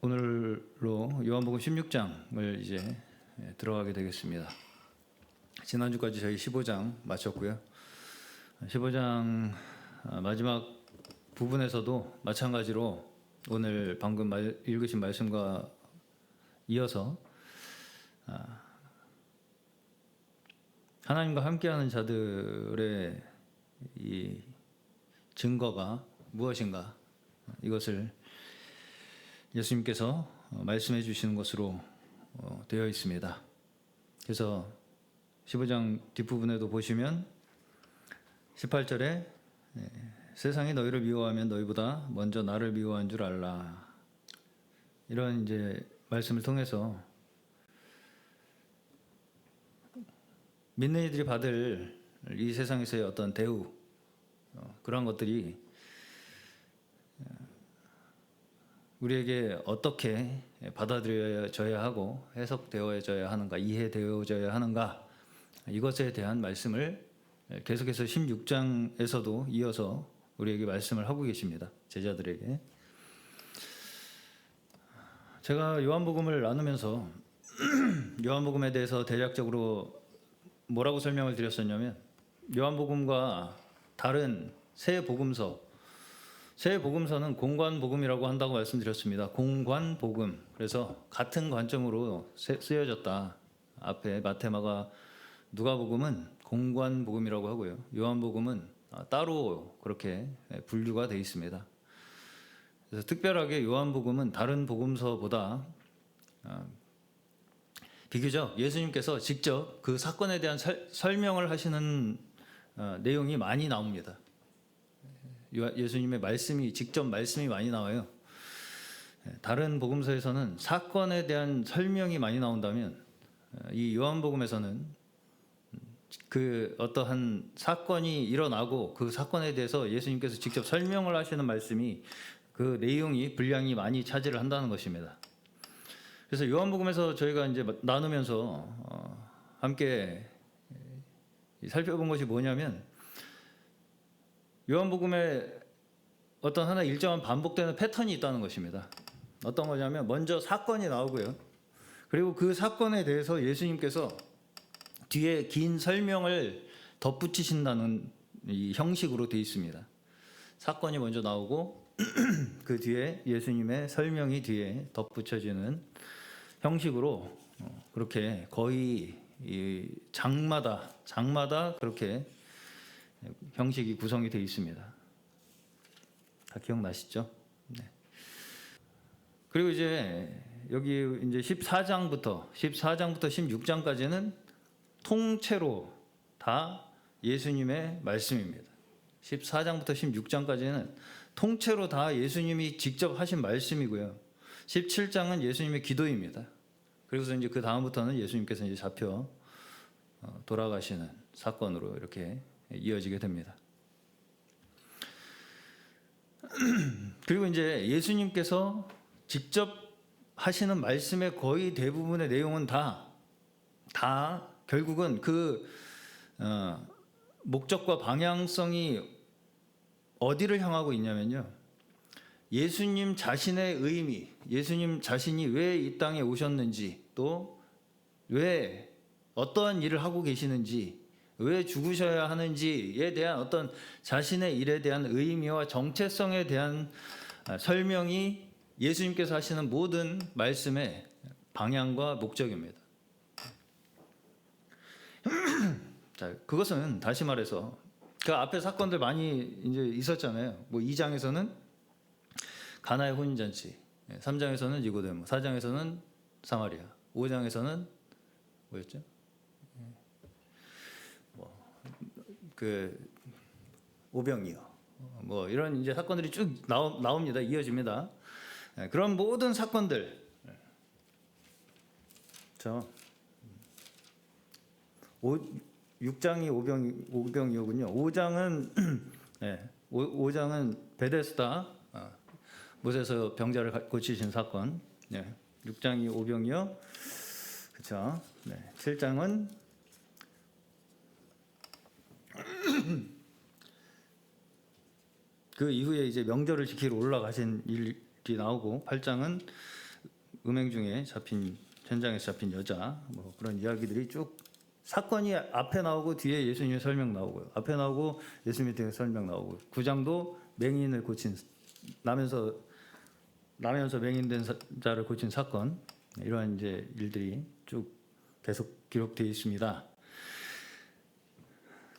오늘로 요한복음 16장을 이제 들어가게 되겠습니다. 지난주까지 저희 15장 마쳤고요. 15장 마지막 부분에서도 마찬가지로 오늘 방금 읽으신 말씀과 이어서 하나님과 함께하는 자들의 이 증거가 무엇인가, 이것을 예수님께서 말씀해 주시는 것으로 되어 있습니다. 그래서 15장 뒷부분에도 보시면 18절에 세상이 너희를 미워하면 너희보다 먼저 나를 미워한 줄 알라, 이런 이제 말씀을 통해서 믿는 이들이 받을 이 세상에서의 어떤 대우, 그런 것들이 우리에게 어떻게 받아들여져야 하고 해석되어져야 하는가, 이해되어져야 하는가, 이것에 대한 말씀을 계속해서 16장에서도 이어서 우리에게 말씀을 하고 계십니다. 제자들에게. 제가 요한복음을 나누면서 요한복음에 대해서 대략적으로 뭐라고 설명을 드렸었냐면, 요한복음과 다른 새 복음서는 공관복음이라고 한다고 말씀드렸습니다. 공관복음. 그래서 같은 관점으로 쓰여졌다. 앞에 마태, 마가, 누가복음은 공관복음이라고 하고요. 요한복음은 따로 그렇게 분류가 되어 있습니다. 그래서 특별하게 요한복음은 다른 복음서보다 비교적 예수님께서 직접 그 사건에 대한 설명을 하시는 내용이 많이 나옵니다. 예수님의 직접 말씀이 많이 나와요. 다른 복음서에서는 사건에 대한 설명이 많이 나온다면, 이 요한복음에서는 그 어떠한 사건이 일어나고 그 사건에 대해서 예수님께서 직접 설명을 하시는 말씀이, 그 내용이 분량이 많이 차지를 한다는 것입니다. 그래서 요한복음에서 저희가 이제 나누면서 함께 살펴본 것이 뭐냐면, 요한복음에 어떤 하나 일정한 반복되는 패턴이 있다는 것입니다. 어떤 거냐면, 먼저 사건이 나오고요. 그리고 그 사건에 대해서 예수님께서 뒤에 긴 설명을 덧붙이신다는 이 형식으로 되어 있습니다. 사건이 먼저 나오고 그 뒤에 예수님의 설명이 뒤에 덧붙여지는 형식으로, 그렇게 거의 이 장마다 그렇게 형식이 구성이 되어 있습니다. 다 기억나시죠? 네. 그리고 이제 여기 이제 14장부터 16장까지는 통째로 다 예수님의 말씀입니다. 14장부터 16장까지는 통째로 다 예수님이 직접 하신 말씀이고요. 17장은 예수님의 기도입니다. 그래서 이제 그 다음부터는 예수님께서 이제 잡혀 돌아가시는 사건으로 이렇게 이어지게 됩니다. 그리고 이제 예수님께서 직접 하시는 말씀의 거의 대부분의 내용은 다 결국은 그 목적과 방향성이 어디를 향하고 있냐면요, 예수님 자신의 의미, 예수님 자신이 왜 이 땅에 오셨는지, 또 왜 어떠한 일을 하고 계시는지, 왜 죽으셔야 하는지에 대한 어떤 자신의 일에 대한 의미와 정체성에 대한 설명이 예수님께서 하시는 모든 말씀의 방향과 목적입니다. 자, 그것은 다시 말해서 그 앞에 사건들 많이 이제 있었잖아요. 뭐 2장에서는 가나의 혼인잔치, 3장에서는 니고데모, 4장에서는 사마리아, 5장에서는 뭐였죠? 그 오병이어, 뭐 이런 이제 사건들이 쭉 나옵니다. 이어집니다. 그런 모든 사건들, 저 6장이 오병이어군요. 5장은 베데스다, 못에서 병자를 고치신 사건. 6장이 오병이어, 그렇죠. 7장은 그 이후에 이제 명절을 지키러 올라가신 일 나오고 8장은 음행 중에 잡힌 현장에서 잡힌 여자 뭐 그런 이야기들이 쭉 사건이 앞에 나오고 뒤에 예수님의 설명 나오고요. 앞에 나오고 예수님에 대해 설명 나오고 9장도 맹인을 고친 나면서 맹인된 자를 고친 사건 이러한 이제 일들이 쭉 계속 기록되어 있습니다.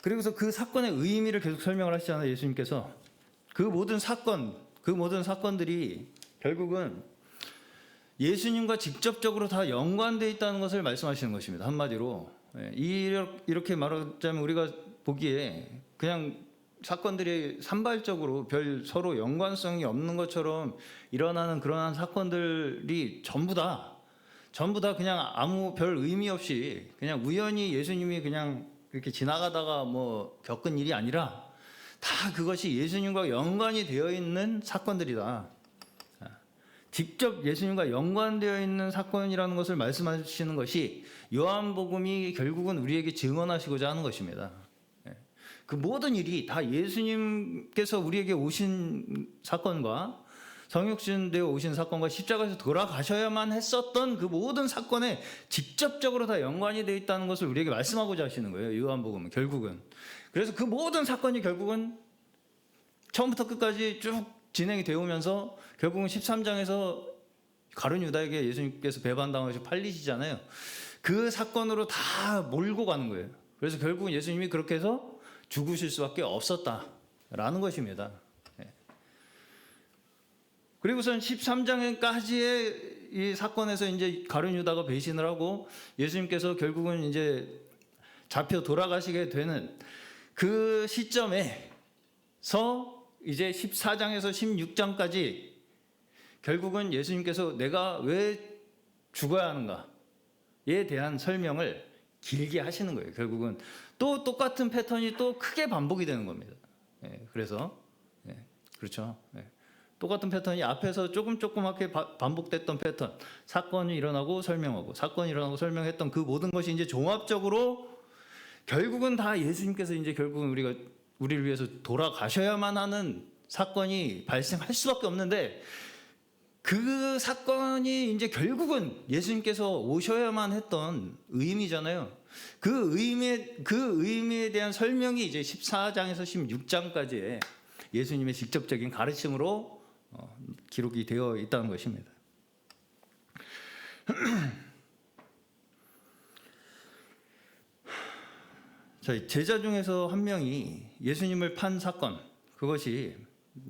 그리고서 그 사건의 의미를 계속 설명을 하시잖아요. 예수님께서 그 모든 사건들이 결국은 예수님과 직접적으로 다 연관되어 있다는 것을 말씀하시는 것입니다. 한마디로 이렇게 말하자면 우리가 보기에 그냥 사건들이 산발적으로 별 서로 연관성이 없는 것처럼 일어나는 그러한 사건들이 전부 다 그냥 아무 별 의미 없이 그냥 우연히 예수님이 그냥 이렇게 지나가다가 뭐 겪은 일이 아니라 다 그것이 예수님과 연관이 되어 있는 사건들이다. 직접 예수님과 연관되어 있는 사건이라는 것을 말씀하시는 것이 요한복음이 결국은 우리에게 증언하시고자 하는 것입니다. 그 모든 일이 다 예수님께서 우리에게 오신 사건과 성육신되어 오신 사건과 십자가에서 돌아가셔야만 했었던 그 모든 사건에 직접적으로 다 연관이 되어 있다는 것을 우리에게 말씀하고자 하시는 거예요. 요한복음은 결국은. 그래서 그 모든 사건이 결국은 처음부터 끝까지 쭉 진행이 되어 오면서 결국은 13장에서 가룟 유다에게 예수님께서 배반당하셔서 팔리시잖아요. 그 사건으로 다 몰고 가는 거예요. 그래서 결국은 예수님이 그렇게 해서 죽으실 수밖에 없었다라는 것입니다. 그리고선 13장까지의 이 사건에서 이제 가룟 유다가 배신을 하고 예수님께서 결국은 이제 잡혀 돌아가시게 되는 그 시점에서 이제 14장에서 16장까지 결국은 예수님께서 내가 왜 죽어야 하는가에 대한 설명을 길게 하시는 거예요. 결국은 또 똑같은 패턴이 또 크게 반복이 되는 겁니다. 그래서 그렇죠. 똑같은 패턴이 앞에서 조그맣게 반복됐던 패턴, 사건이 일어나고 설명하고 사건이 일어나고 설명했던 그 모든 것이 이제 종합적으로 결국은 다 예수님께서 이제 결국은 우리를 위해서 돌아가셔야만 하는 사건이 발생할 수밖에 없는데 그 사건이 이제 결국은 예수님께서 오셔야만 했던 의미잖아요. 그 의미에 대한 설명이 이제 14장에서 16장까지의 예수님의 직접적인 가르침으로 기록이 되어 있다는 것입니다. 자, 제자 중에서 한 명이 예수님을 판 사건, 그것이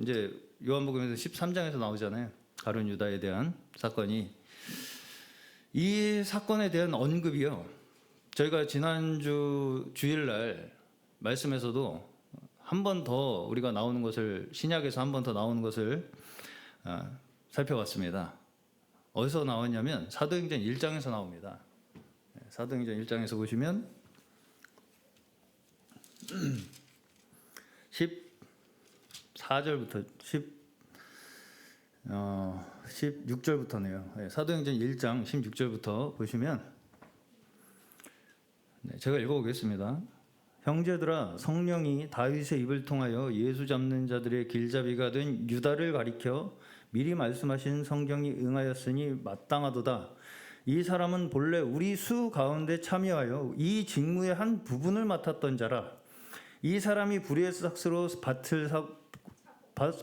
이제 요한복음에서 13장에서 나오잖아요. 가룟 유다에 대한 사건이. 이 사건에 대한 언급이요, 저희가 지난주 주일날 말씀에서도 한 번 더 우리가 나오는 것을, 신약에서 한 번 더 나오는 것을 살펴봤습니다. 어디서 나왔냐면 사도행전 1장에서 나옵니다. 사도행전 1장에서 보시면 14절부터 16절부터네요. 사도행전 1장 16절부터 보시면, 제가 읽어보겠습니다. 형제들아, 성령이 다윗의 입을 통하여 예수 잡는 자들의 길잡이가 된 유다를 가리켜 미리 말씀하신 성경이 응하였으니 마땅하도다. 이 사람은 본래 우리 수 가운데 참여하여 이 직무의 한 부분을 맡았던 자라. 이 사람이 불의의 삭스로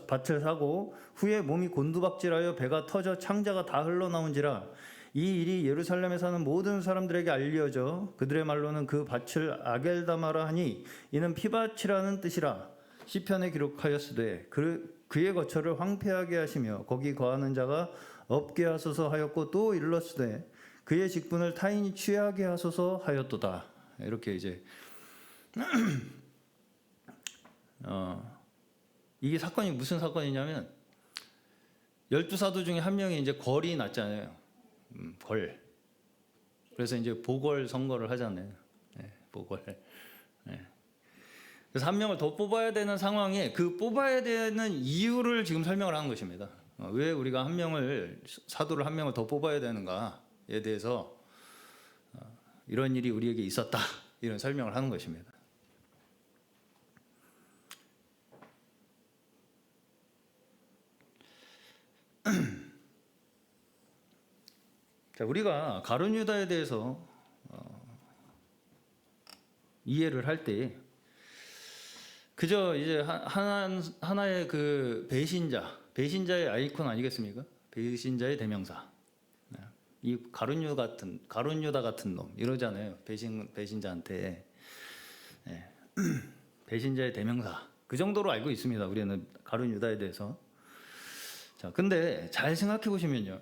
밭을 사고 후에 몸이 곤두박질하여 배가 터져 창자가 다 흘러나온지라. 이 일이 예루살렘에 사는 모든 사람들에게 알려져 그들의 말로는 그 밭을 아겔다마라 하니 이는 피밭이라는 뜻이라. 시편에 기록하였으되 그의 거처를 황폐하게 하시며 거기 거하는 자가 없게 하소서 하였고, 또 일렀으되 그의 직분을 타인이 취하게 하소서 하였도다. 이렇게 이제 이게 사건이 무슨 사건이냐면 12사도 중에 한 명이 이제 걸이 났잖아요. 걸. 그래서 이제 보궐 선거를 하잖아요. 보궐. 그래서 한 명을 더 뽑아야 되는 상황에 그 뽑아야 되는 이유를 지금 설명을 하는 것입니다. 왜 우리가 사도를 한 명을 더 뽑아야 되는가에 대해서 이런 일이 우리에게 있었다, 이런 설명을 하는 것입니다. 자, 우리가 가룟 유다에 대해서 이해를 할 때 그저 이제 하나의 그 배신자의 아이콘 아니겠습니까? 배신자의 대명사. 이 가룟 유다 같은 놈 이러잖아요. 배신자한테 배신자의 대명사. 그 정도로 알고 있습니다. 우리는 가룟 유다에 대해서. 자, 근데 잘 생각해 보시면요.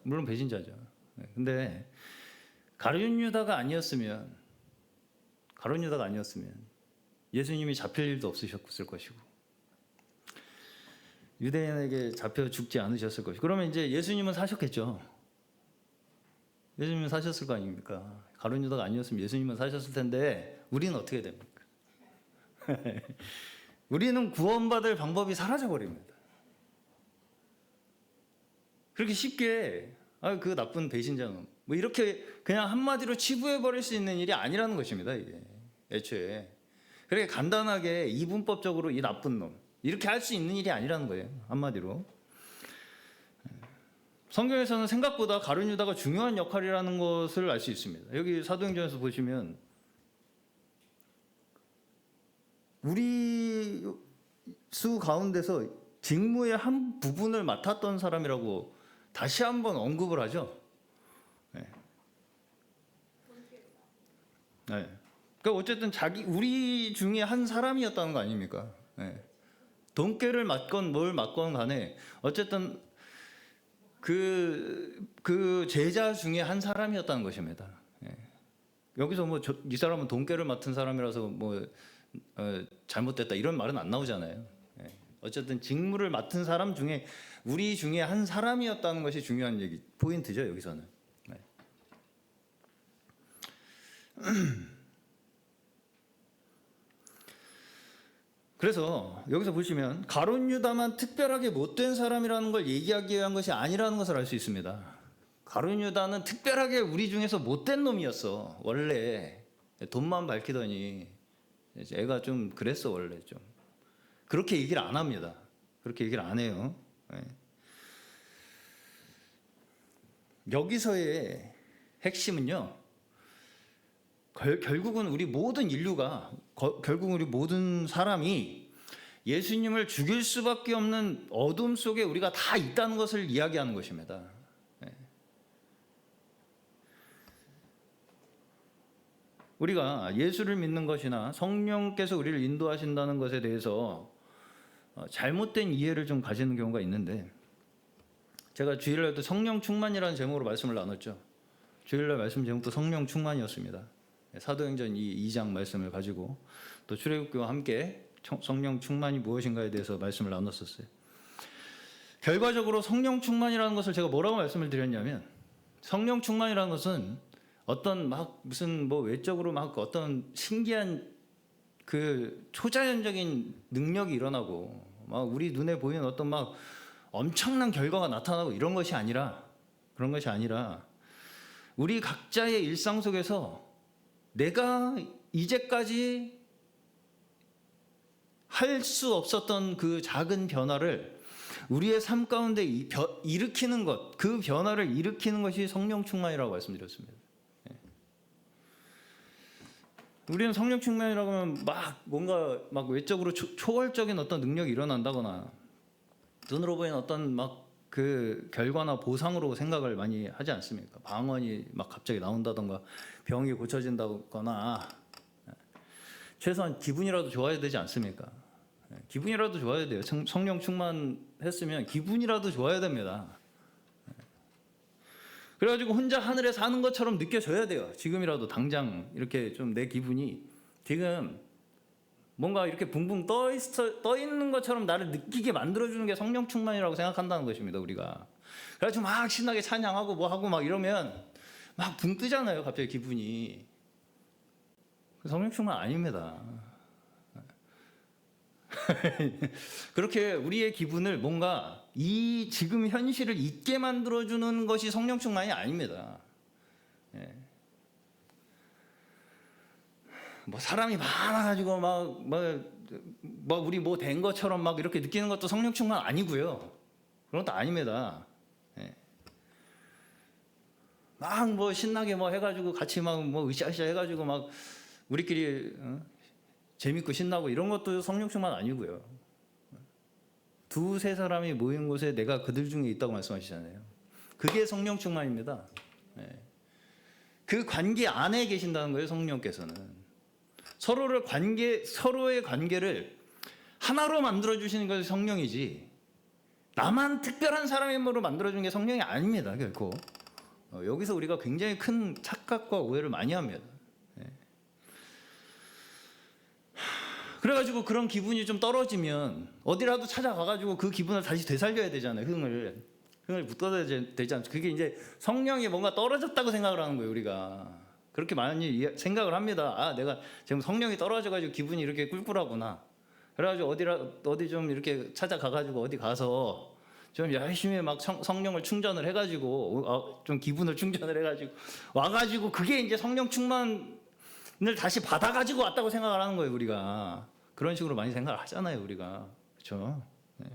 물론 배신자죠. 근데 가룟 유다가 아니었으면 예수님이 잡힐 일도 없으셨을 것이고 유대인에게 잡혀 죽지 않으셨을 것이고 그러면 이제 예수님은 사셨겠죠. 예수님은 사셨을 거 아닙니까? 가룟 유다가 아니었으면 예수님은 사셨을 텐데 우리는 어떻게 됩니까? 우리는 구원받을 방법이 사라져 버립니다. 그렇게 쉽게 그 나쁜 배신자는 뭐 이렇게 그냥 한마디로 치부해 버릴 수 있는 일이 아니라는 것입니다. 이게 애초에 그렇게 간단하게 이분법적으로 이 나쁜 놈 이렇게 할 수 있는 일이 아니라는 거예요. 한마디로 성경에서는 생각보다 가룟 유다가 중요한 역할이라는 것을 알 수 있습니다. 여기 사도행전에서 보시면 우리 수 가운데서 직무의 한 부분을 맡았던 사람이라고 다시 한번 언급을 하죠. 그러니까 어쨌든 우리 중에 한 사람이었다는 거 아닙니까? 돈깨를 맞건 뭘 맞건 간에 어쨌든 그 제자 중에 한 사람이었다는 것입니다. 여기서 뭐 이 사람은 돈깨를 맡은 사람이라서 뭐 잘못됐다 이런 말은 안 나오잖아요. 어쨌든 직무를 맡은 사람 중에 우리 중에 한 사람이었다는 것이 중요한 포인트죠. 여기서는. 그래서 여기서 보시면 가룟 유다만 특별하게 못된 사람이라는 걸 얘기하기 위한 것이 아니라는 것을 알 수 있습니다. 가룟 유다는 특별하게 우리 중에서 못된 놈이었어. 원래 돈만 밝히더니 애가 좀 그랬어. 원래 좀 그렇게 얘기를 안 합니다. 그렇게 얘기를 안 해요. 여기서의 핵심은요. 결국은 우리 모든 인류가 결국은 우리 모든 사람이 예수님을 죽일 수밖에 없는 어둠 속에 우리가 다 있다는 것을 이야기하는 것입니다. 우리가 예수를 믿는 것이나 성령께서 우리를 인도하신다는 것에 대해서 잘못된 이해를 좀 가지는 경우가 있는데 제가 주일날도 성령 충만이라는 제목으로 말씀을 나눴죠. 주일날 말씀 제목도 성령 충만이었습니다. 사도행전 2장 말씀을 가지고 또 출애굽기와 함께 성령 충만이 무엇인가에 대해서 말씀을 나눴었어요. 결과적으로 성령 충만이라는 것을 제가 뭐라고 말씀을 드렸냐면 성령 충만이라는 것은 어떤 무슨 외적으로 어떤 신기한 그 초자연적인 능력이 일어나고 우리 눈에 보이는 어떤 엄청난 결과가 나타나고 이런 것이 아니라 그런 것이 아니라 우리 각자의 일상 속에서 내가 이제까지 할 수 없었던 그 작은 변화를 우리의 삶 가운데 일으키는 것, 그 변화를 일으키는 것이 성령 충만이라고 말씀드렸습니다. 우리는 성령 충만이라고 하면 뭔가 외적으로 초월적인 어떤 능력이 일어난다거나 눈으로 보이는 어떤 그 결과나 보상으로 생각을 많이 하지 않습니까? 방언이 갑자기 나온다던가 병이 고쳐진다거나 최소한 기분이라도 좋아야 되지 않습니까? 기분이라도 좋아야 돼요. 성령 충만했으면 기분이라도 좋아야 됩니다. 그래가지고 혼자 하늘에 사는 것처럼 느껴져야 돼요. 지금이라도 당장 이렇게 좀 내 기분이 지금 뭔가 이렇게 붕붕 떠 있는 것처럼 나를 느끼게 만들어주는 게 성령 충만이라고 생각한다는 것입니다. 우리가. 그래가지고 신나게 찬양하고 하고 이러면 붕 뜨잖아요. 갑자기 기분이. 성령 충만 아닙니다. 그렇게 우리의 기분을 뭔가 이 지금 현실을 잊게 만들어주는 것이 성령 충만이 아닙니다. 사람이 많아가지고 우리 된 것처럼 이렇게 느끼는 것도 성령 충만 아니고요. 그런 것도 아닙니다. 예. 막 뭐 신나게 뭐 해가지고 같이 막 뭐 으쌰으쌰 해가지고 막 우리끼리 재밌고 신나고 이런 것도 성령 충만 아니고요. 두세 사람이 모인 곳에 내가 그들 중에 있다고 말씀하시잖아요. 그게 성령 충만입니다. 예. 그 관계 안에 계신다는 거예요. 성령께서는 서로의 관계를 하나로 만들어 주시는 것이 성령이지, 나만 특별한 사람으로 만들어 주는 게 성령이 아닙니다. 결코. 여기서 우리가 굉장히 큰 착각과 오해를 많이 합니다. 예. 그래가지고 그런 기분이 좀 떨어지면 어디라도 찾아가가지고 그 기분을 다시 되살려야 되잖아요. 흥을 붙어야 되지 않죠. 그게 이제 성령이 뭔가 떨어졌다고 생각을 하는 거예요. 우리가 그렇게 많이 생각을 합니다. 아, 내가 지금 성령이 떨어져가지고 기분이 이렇게 꿀꿀하구나. 그래가지고 어디 좀 이렇게 찾아가가지고 어디 가서 좀 열심히 막 성령을 충전을 해가지고 좀 기분을 충전을 해가지고 와가지고 그게 이제 성령 충만을 다시 받아가지고 왔다고 생각을 하는 거예요. 우리가 그런 식으로 많이 생각을 하잖아요. 우리가 그렇죠. 네.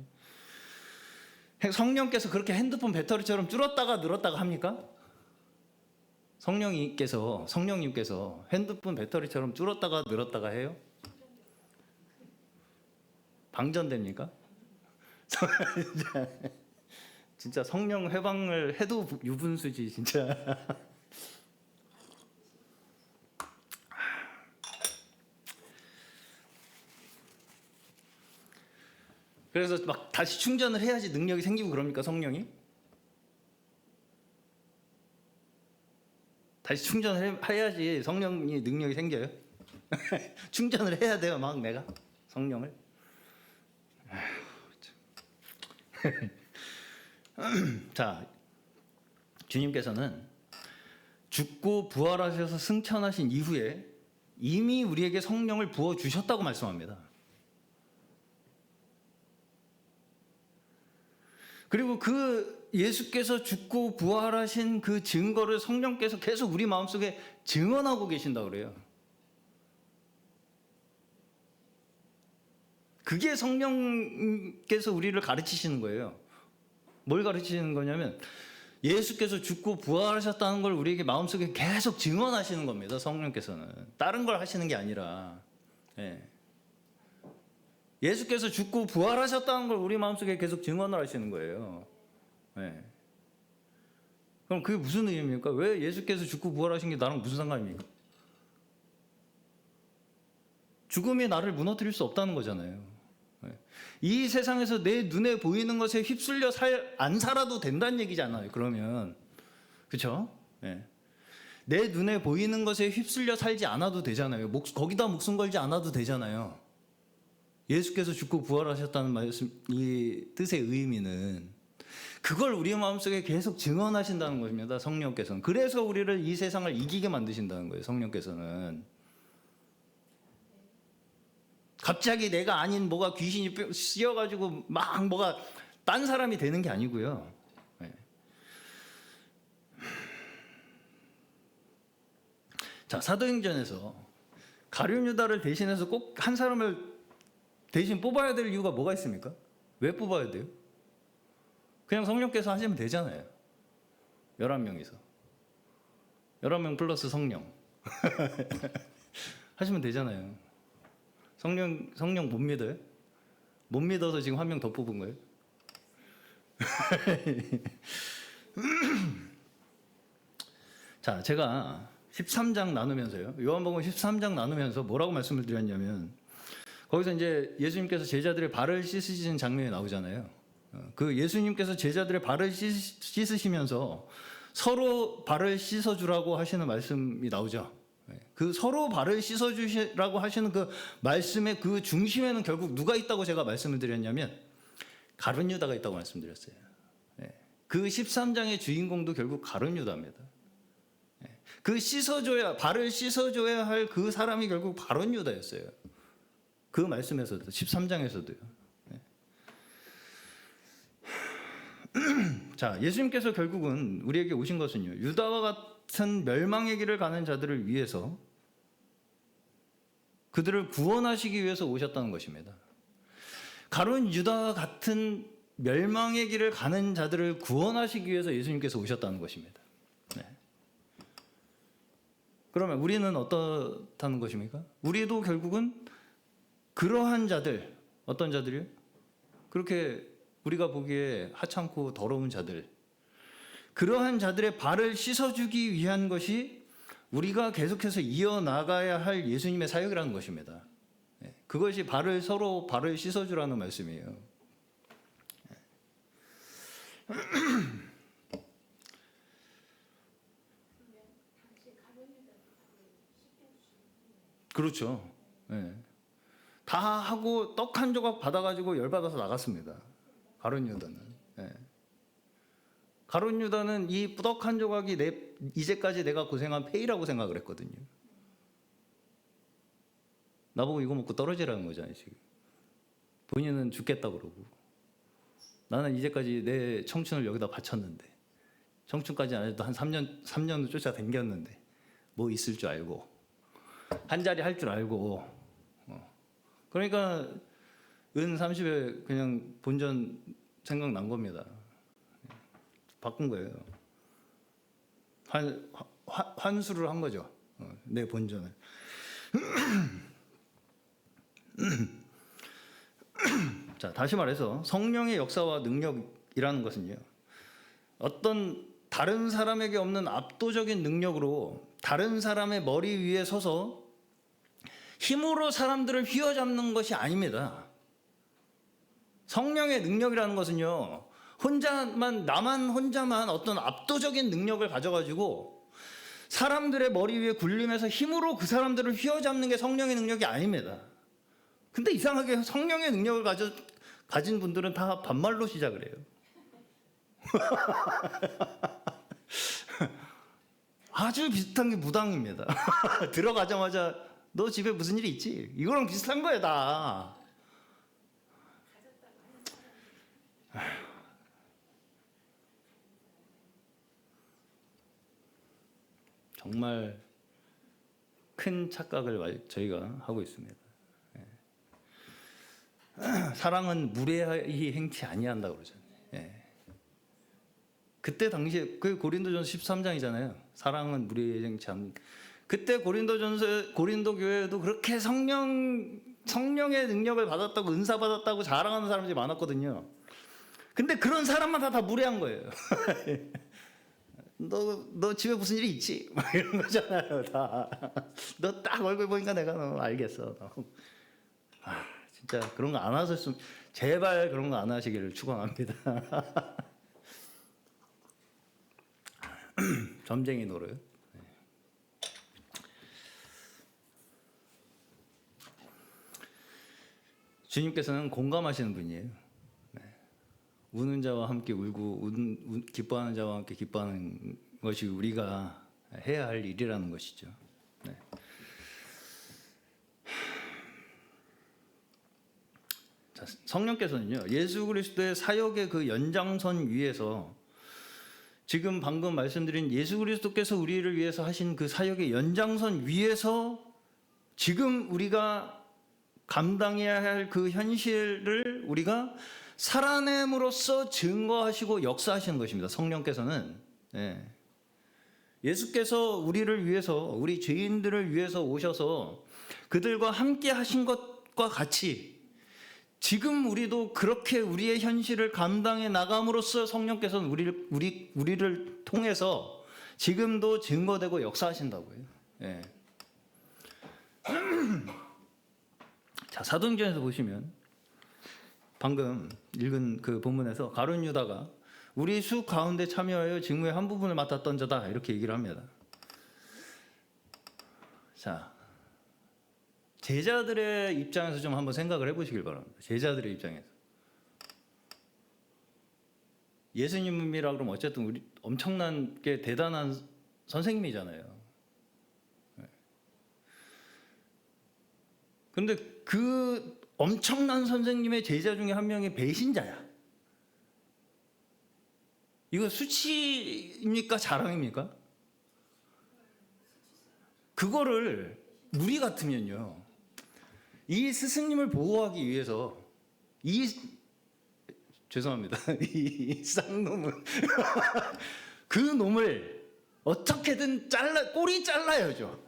성령께서 그렇게 핸드폰 배터리처럼 줄었다가 늘었다가 합니까? 성령님께서 핸드폰 배터리처럼 줄었다가 늘었다가 해요? 방전됩니까? 진짜 성령 회방을 해도 유분수지 진짜. 그래서 막 다시 충전을 해야지 능력이 생기고 그럽니까? 성령이? 다시 충전을 해야지 성령이 능력이 생겨요? 충전을 해야 돼요 막 내가 성령을. 자, 주님께서는 죽고 부활하셔서 승천하신 이후에 이미 우리에게 성령을 부어주셨다고 말씀합니다. 그리고 그 예수께서 죽고 부활하신 그 증거를 성령께서 계속 우리 마음속에 증언하고 계신다고 그래요. 그게 성령께서 우리를 가르치시는 거예요. 뭘 가르치시는 거냐면 예수께서 죽고 부활하셨다는 걸 우리에게 마음속에 계속 증언하시는 겁니다. 성령께서는 다른 걸 하시는 게 아니라. 예. 예수께서 죽고 부활하셨다는 걸 우리 마음속에 계속 증언을 하시는 거예요. 네. 그럼 그게 무슨 의미입니까? 왜 예수께서 죽고 부활하신 게 나랑 무슨 상관입니까? 죽음이 나를 무너뜨릴 수 없다는 거잖아요. 네. 이 세상에서 내 눈에 보이는 것에 휩쓸려 안 살아도 된다는 얘기잖아요. 그러면 그렇죠? 네. 내 눈에 보이는 것에 휩쓸려 살지 않아도 되잖아요. 거기다 목숨 걸지 않아도 되잖아요. 예수께서 죽고 부활하셨다는 말씀, 이 뜻의 의미는 그걸 우리 마음속에 계속 증언하신다는 것입니다. 성령께서는. 그래서 우리를 이 세상을 이기게 만드신다는 거예요. 성령께서는. 갑자기 내가 아닌 뭐가 귀신이 씌어가지고 막 뭐가 딴 사람이 되는 게 아니고요. 네. 자, 사도행전에서 가룟 유다를 대신해서 꼭 한 사람을 대신 뽑아야 될 이유가 뭐가 있습니까? 왜 뽑아야 돼요? 그냥 성령께서 하시면 되잖아요. 11명이서. 11명 플러스 성령. 하시면 되잖아요. 성령 못 믿어요? 못 믿어서 지금 한 명 더 뽑은 거예요? 자, 제가 13장 나누면서요. 요한복음 13장 나누면서 뭐라고 말씀을 드렸냐면 거기서 이제 예수님께서 제자들의 발을 씻으시는 장면이 나오잖아요. 그 예수님께서 제자들의 발을 씻으시면서 서로 발을 씻어주라고 하시는 말씀이 나오죠. 그 서로 발을 씻어주시라고 하시는 그 말씀의 그 중심에는 결국 누가 있다고 제가 말씀을 드렸냐면 가룟 유다가 있다고 말씀드렸어요. 그 13장의 주인공도 결국 가룟 유다입니다. 그 발을 씻어줘야 할 그 사람이 결국 가룟 유다였어요. 그 말씀에서도 13장에서도요. 자, 예수님께서 결국은 우리에게 오신 것은요, 유다와 같은 멸망의 길을 가는 자들을 위해서 그들을 구원하시기 위해서 오셨다는 것입니다. 가룟 유다와 같은 멸망의 길을 가는 자들을 구원하시기 위해서 예수님께서 오셨다는 것입니다. 네. 그러면 우리는 어떻다는 것입니까? 우리도 결국은 그러한 자들, 어떤 자들이요? 그렇게 우리가 보기에 하찮고 더러운 자들, 그러한 자들의 발을 씻어주기 위한 것이 우리가 계속해서 이어나가야 할 예수님의 사역이라는 것입니다. 그것이 서로 발을 씻어주라는 말씀이에요. 그렇죠. 네. 다 하고 떡 한 조각 받아가지고 열받아서 나갔습니다. 가룟 유다는. 네. 가룟 유다는 이 떡 한 조각이 이제까지 내가 고생한 페이라고 생각을 했거든요. 나보고 이거 먹고 떨어지라는 거잖아요, 지금. 본인은 죽겠다 그러고. 나는 이제까지 내 청춘을 여기다 바쳤는데, 청춘까지 안 해도 한 3년을 쫓아다녔는데, 뭐 있을 줄 알고, 한 자리 할 줄 알고, 그러니까 은 30에 그냥 본전 생각난 겁니다. 바꾼 거예요. 환수를 한 거죠. 내 본전을. 자, 다시 말해서 성령의 역사와 능력이라는 것은요, 어떤 다른 사람에게 없는 압도적인 능력으로 다른 사람의 머리 위에 서서 힘으로 사람들을 휘어잡는 것이 아닙니다. 성령의 능력이라는 것은요, 나만 혼자만 어떤 압도적인 능력을 가져가지고 사람들의 머리 위에 굴리면서 힘으로 그 사람들을 휘어잡는 게 성령의 능력이 아닙니다. 근데 이상하게 성령의 능력을 가진 분들은 다 반말로 시작을 해요. 아주 비슷한 게 무당입니다. 들어가자마자 너 집에 무슨 일이 있지? 이거랑 비슷한 거야 다. 정말 큰 착각을 저희가 하고 있습니다. 사랑은 무례히 행치 아니한다고 그러잖아요. 그때 당시에 그 고린도전서 13장이잖아요. 사랑은 무례히 행치 않. 그때 고린도 교회에도 그렇게 성령의 능력을 받았다고, 은사 받았다고 자랑하는 사람들이 많았거든요. 근데 그런 사람마다 다 무례한 거예요. 너 집에 무슨 일이 있지? 막 이런 거잖아요, 다. 너 딱 얼굴 보니까 내가 너 알겠어. 진짜 그런 거 안 하셨으면 제발 그런 거 안 하시기를 축원합니다. 점쟁이 노릇. 주님께서는 공감하시는 분이에요. 우는 자와 함께 울고 기뻐하는 자와 함께 기뻐하는 것이 우리가 해야 할 일이라는 것이죠. 자, 성령께서는요, 예수 그리스도의 사역의 그 연장선 위에서 지금 방금 말씀드린 예수 그리스도께서 우리를 위해서 하신 그 사역의 연장선 위에서 지금 우리가 감당해야 할 그 현실을 우리가 살아냄으로써 증거하시고 역사하시는 것입니다. 성령께서는. 예수께서 우리를 위해서, 우리 죄인들을 위해서 오셔서 그들과 함께 하신 것과 같이 지금 우리도 그렇게 우리의 현실을 감당해 나감으로써 성령께서는 우리를 통해서 지금도 증거되고 역사하신다고요. 자, 사도행전에서 보시면 방금 읽은 그 본문에서 가룟 유다가 우리 수 가운데 참여하여 직무의 한 부분을 맡았던 자다 이렇게 얘기를 합니다. 자, 제자들의 입장에서 좀 한번 생각을 해보시길 바랍니다. 제자들의 입장에서 예수님이라 그러면 어쨌든 우리 엄청나게 대단한 선생님이잖아요. 그런데 그 엄청난 선생님의 제자 중에 한 명이 배신자야. 이거 수치입니까? 자랑입니까? 그거를 우리 같으면요, 이 스승님을 보호하기 위해서 이 죄송합니다. 이 쌍놈은 그 놈을 어떻게든 꼬리 잘라야죠.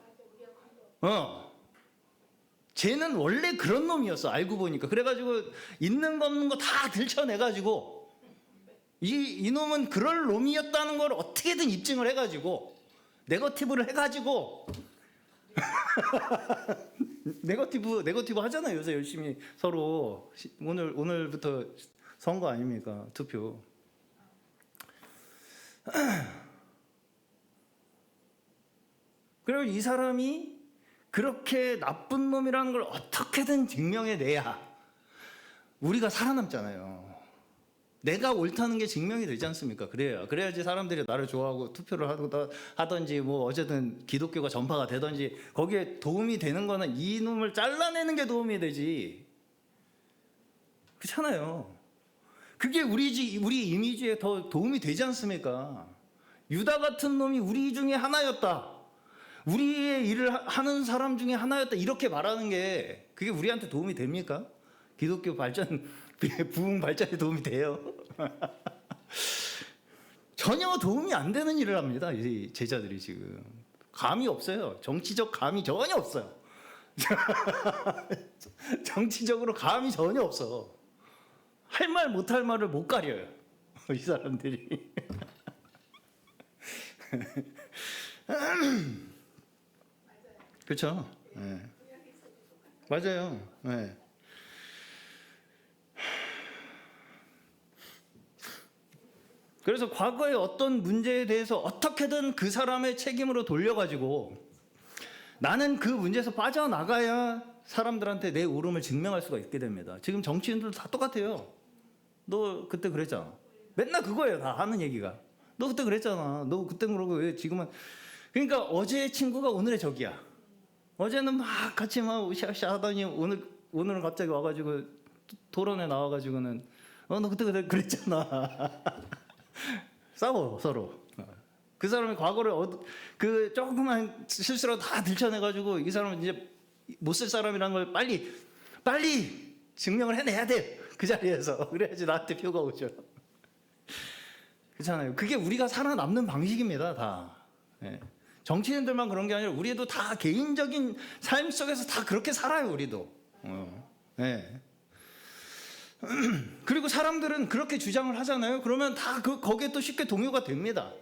쟤는 원래 그런 놈이었어. 알고 보니까. 그래가지고 있는 거 없는 거 다 들춰내가지고 이 놈은 그럴 놈이었다는 걸 어떻게든 입증을 해가지고 네거티브를 해가지고 네거티브 하잖아요. 요새 열심히 서로. 오늘부터 선거 아닙니까? 투표. 그리고 이 사람이 그렇게 나쁜 놈이라는 걸 어떻게든 증명해내야 우리가 살아남잖아요. 내가 옳다는 게 증명이 되지 않습니까? 그래야지 사람들이 나를 좋아하고 투표를 하든지 뭐 어쨌든 기독교가 전파가 되든지 거기에 도움이 되는 거는 이 놈을 잘라내는 게 도움이 되지. 그렇잖아요. 그게 우리 이미지에 더 도움이 되지 않습니까? 유다 같은 놈이 우리 중에 하나였다. 우리의 일을 하는 사람 중에 하나였다. 이렇게 말하는 게 그게 우리한테 도움이 됩니까? 기독교 발전, 부흥 발전에 도움이 돼요? 전혀 도움이 안 되는 일을 합니다. 이 제자들이 지금. 감이 없어요. 정치적 감이 전혀 없어요. 정치적으로 감이 전혀 없어. 할 말 못할 말을 못 가려요. 이 사람들이. 그렇죠? 네. 맞아요. 네. 그래서 과거의 어떤 문제에 대해서 어떻게든 그 사람의 책임으로 돌려가지고 나는 그 문제에서 빠져나가야 사람들한테 내 옳음을 증명할 수가 있게 됩니다. 지금 정치인들도 다 똑같아요. 너 그때 그랬잖아. 맨날 그거예요. 다 하는 얘기가. 너 그때 그랬잖아. 너 그때 그러고 왜 지금은. 그러니까 어제의 친구가 오늘의 적이야. 어제는 막 같이 막 으쌰으쌰 하더니 오늘은 갑자기 와가지고 토론에 나와가지고는 너 그때 그랬잖아. 싸워 서로. 그 사람의 과거를 그 조그만 실수로 다 들춰내가지고 이 사람은 이제 못 쓸 사람이라는 걸 빨리 증명을 해내야 돼. 그 자리에서. 그래야지 나한테 표가 오죠. 그렇잖아요. 그게 우리가 살아남는 방식입니다. 다. 네. 정치인들만 그런 게 아니라 우리도 다 개인적인 삶 속에서 다 그렇게 살아요. 우리도. 네. 그리고 사람들은 그렇게 주장을 하잖아요. 그러면 다 거기에 또 쉽게 동요가 됩니다.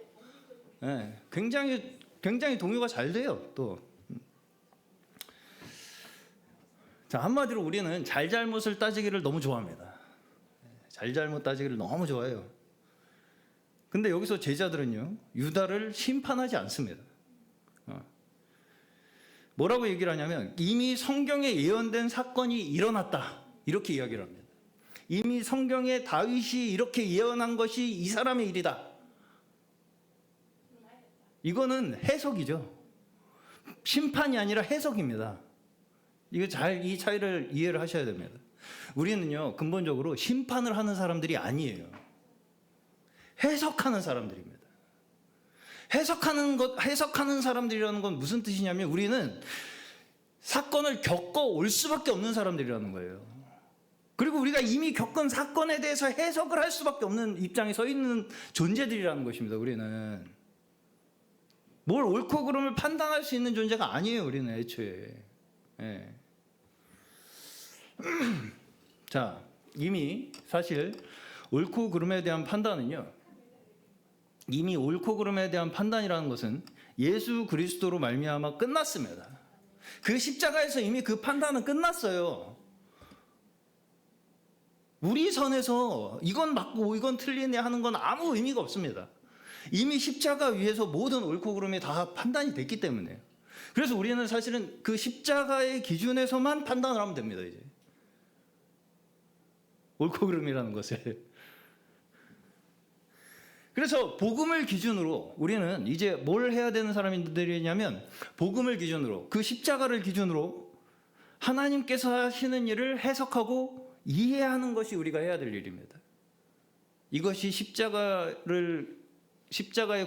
네. 굉장히 동요가 잘 돼요. 또. 자, 한마디로 우리는 잘잘못을 따지기를 너무 좋아합니다. 잘잘못 따지기를 너무 좋아해요. 근데 여기서 제자들은요, 유다를 심판하지 않습니다. 뭐라고 얘기를 하냐면 이미 성경에 예언된 사건이 일어났다. 이렇게 이야기를 합니다. 이미 성경에 다윗이 이렇게 예언한 것이 이 사람의 일이다. 이거는 해석이죠. 심판이 아니라 해석입니다. 이거 이 차이를 이해를 하셔야 됩니다. 우리는요, 근본적으로 심판을 하는 사람들이 아니에요. 해석하는 사람들입니다. 해석하는 사람들이라는 건 무슨 뜻이냐면 우리는 사건을 겪어올 수밖에 없는 사람들이라는 거예요. 그리고 우리가 이미 겪은 사건에 대해서 해석을 할 수밖에 없는 입장에 서 있는 존재들이라는 것입니다. 우리는 뭘 옳고 그름을 판단할 수 있는 존재가 아니에요. 우리는 애초에. 네. 자, 이미 사실 옳고 그름에 대한 판단은요, 이미 옳고 그름에 대한 판단이라는 것은 예수 그리스도로 말미암아 끝났습니다. 그 십자가에서 이미 그 판단은 끝났어요. 우리 선에서 이건 맞고 이건 틀리네 하는 건 아무 의미가 없습니다. 이미 십자가 위에서 모든 옳고 그름이 다 판단이 됐기 때문에. 그래서 우리는 사실은 그 십자가의 기준에서만 판단을 하면 됩니다. 이제 옳고 그름이라는 것을. 그래서 복음을 기준으로 우리는 이제 뭘 해야 되는 사람들이냐면 복음을 기준으로, 그 십자가를 기준으로 하나님께서 하시는 일을 해석하고 이해하는 것이 우리가 해야 될 일입니다. 이것이 십자가의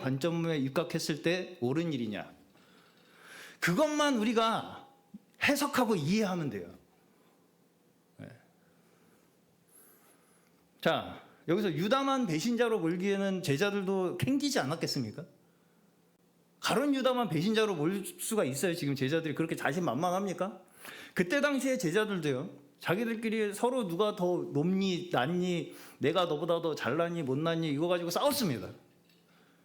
관점에 입각했을 때 옳은 일이냐, 그것만 우리가 해석하고 이해하면 돼요. 네. 자, 여기서 유다만 배신자로 몰기에는 제자들도 캥기지 않았겠습니까? 가룟 유다만 배신자로 몰 수가 있어요? 지금 제자들이 그렇게 자신만만합니까? 그때 당시에 제자들도요, 자기들끼리 서로 누가 더 높니 낫니, 내가 너보다 더 잘났니 못났니 이거 가지고 싸웠습니다.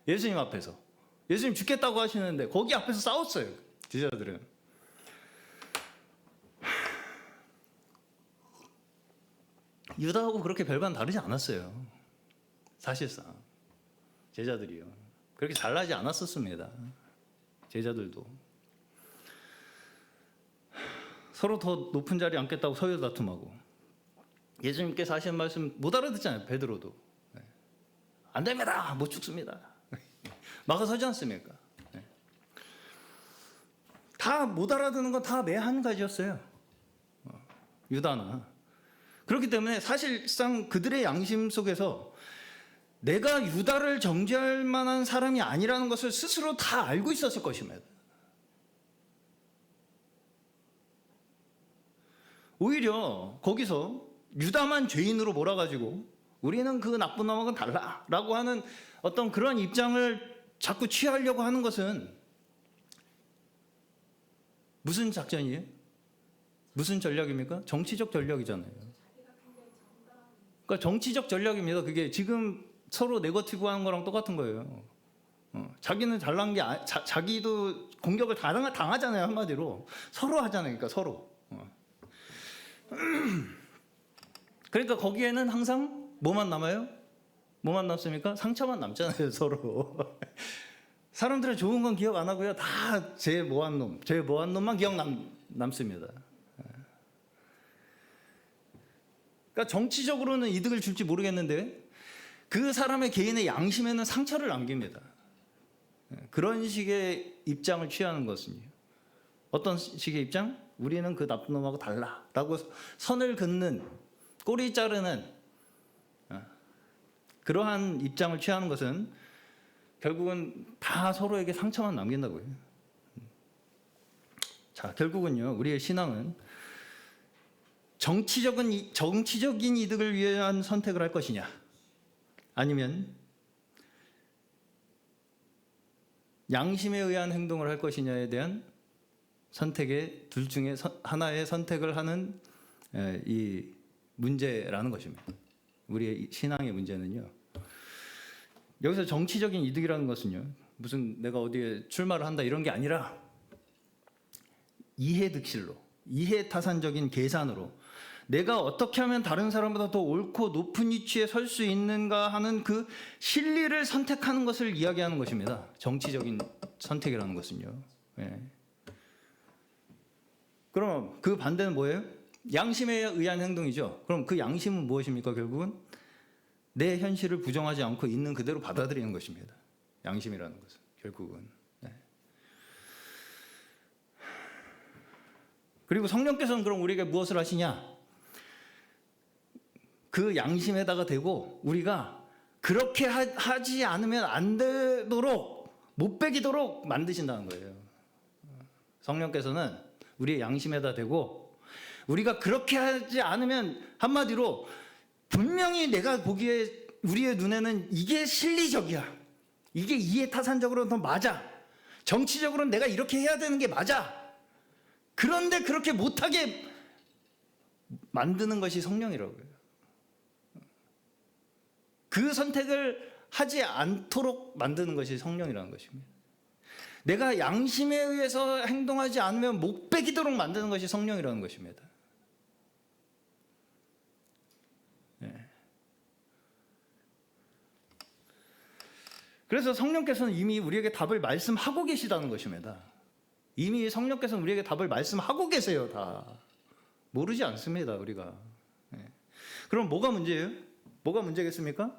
예수님 앞에서. 예수님 죽겠다고 하시는데 거기 앞에서 싸웠어요, 제자들은. 유다하고 그렇게 별반 다르지 않았어요. 사실상 제자들이요, 그렇게 잘나지 않았었습니다. 제자들도 서로 더 높은 자리에 앉겠다고 서로 다툼하고, 예수님께서 하신 말씀 못 알아듣잖아요. 베드로도 안 됩니다, 못 죽습니다 막아서지 않습니까? 다 못 알아듣는 건 다 매 한 가지였어요, 유다나. 그렇기 때문에 사실상 그들의 양심 속에서 내가 유다를 정죄할 만한 사람이 아니라는 것을 스스로 다 알고 있었을 것입니다. 오히려 거기서 유다만 죄인으로 몰아가지고 우리는 그 나쁜 놈하고는 달라라고 하는 어떤 그런 입장을 자꾸 취하려고 하는 것은 무슨 작전이에요? 무슨 전략입니까? 정치적 전략이잖아요. 그러니까 정치적 전략입니다. 그게 지금 서로 네거티브 하는 거랑 똑같은 거예요. 자기는 잘난 게 자기도 공격을 당하잖아요. 한마디로 서로 하잖아요. 그러니까 서로. 그러니까 거기에는 항상 뭐만 남아요? 뭐만 남습니까? 상처만 남잖아요, 서로. 사람들은 좋은 건 기억 안 하고요, 다 제 뭐한 놈만 기억 남습니다. 그러니까 정치적으로는 이득을 줄지 모르겠는데 그 사람의 개인의 양심에는 상처를 남깁니다. 그런 식의 입장을 취하는 것은요, 어떤 식의 입장? 우리는 그 나쁜 놈하고 달라라고 선을 긋는, 꼬리 자르는 그러한 입장을 취하는 것은 결국은 다 서로에게 상처만 남긴다고요. 자, 결국은요, 우리의 신앙은 정치적인 이득을 위한 선택을 할 것이냐, 아니면 양심에 의한 행동을 할 것이냐에 대한 선택의 둘 중에 하나의 선택을 하는 이 문제라는 것입니다. 우리의 신앙의 문제는요, 여기서 정치적인 이득이라는 것은요, 무슨 내가 어디에 출마를 한다 이런 게 아니라 이해득실로, 이해타산적인 계산으로 내가 어떻게 하면 다른 사람보다 더 옳고 높은 위치에 설 수 있는가 하는 그 실리를 선택하는 것을 이야기하는 것입니다. 정치적인 선택이라는 것은요. 그럼 그 반대는 뭐예요? 양심에 의한 행동이죠. 그럼 그 양심은 무엇입니까? 결국은 내 현실을 부정하지 않고 있는 그대로 받아들이는 것입니다. 양심이라는 것은 결국은. 그리고 성령께서는 그럼 우리에게 무엇을 하시냐? 그 양심에다가 대고 우리가 그렇게 하지 않으면 안 되도록, 못 배기도록 만드신다는 거예요. 성령께서는 우리의 양심에다 대고 우리가 그렇게 하지 않으면, 한마디로 분명히 내가 보기에 우리의 눈에는 이게 실리적이야, 이게 이해타산적으로는 더 맞아, 정치적으로는 내가 이렇게 해야 되는 게 맞아, 그런데 그렇게 못하게 만드는 것이 성령이라고요. 그 선택을 하지 않도록 만드는 것이 성령이라는 것입니다. 내가 양심에 의해서 행동하지 않으면 못 배기도록 만드는 것이 성령이라는 것입니다. 그래서 성령께서는 이미 우리에게 답을 말씀하고 계시다는 것입니다. 이미 성령께서는 우리에게 답을 말씀하고 계세요. 다 모르지 않습니다, 우리가. 그럼 뭐가 문제예요? 뭐가 문제겠습니까?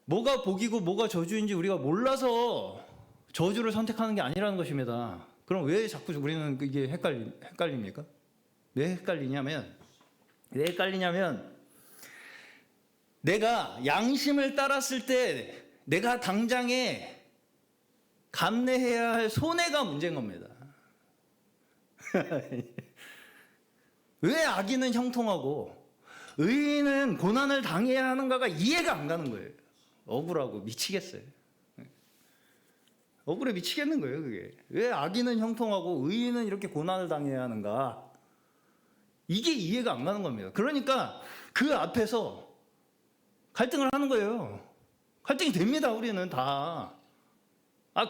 뭐가 복이고 뭐가 저주인지 우리가 몰라서 저주를 선택하는 게 아니라는 것입니다. 그럼 왜 자꾸 우리는 이게 헷갈립니까? 왜 헷갈리냐면 내가 양심을 따랐을 때 내가 당장에 감내해야 할 손해가 문제인 겁니다. 왜 악인은 형통하고 의인은 고난을 당해야 하는가가 이해가 안 가는 거예요. 억울하고 미치겠어요. 억울해 미치겠는 거예요, 그게. 왜 악인은 형통하고 의인은 이렇게 고난을 당해야 하는가? 이게 이해가 안 가는 겁니다. 그러니까 그 앞에서 갈등을 하는 거예요. 갈등이 됩니다, 우리는 다.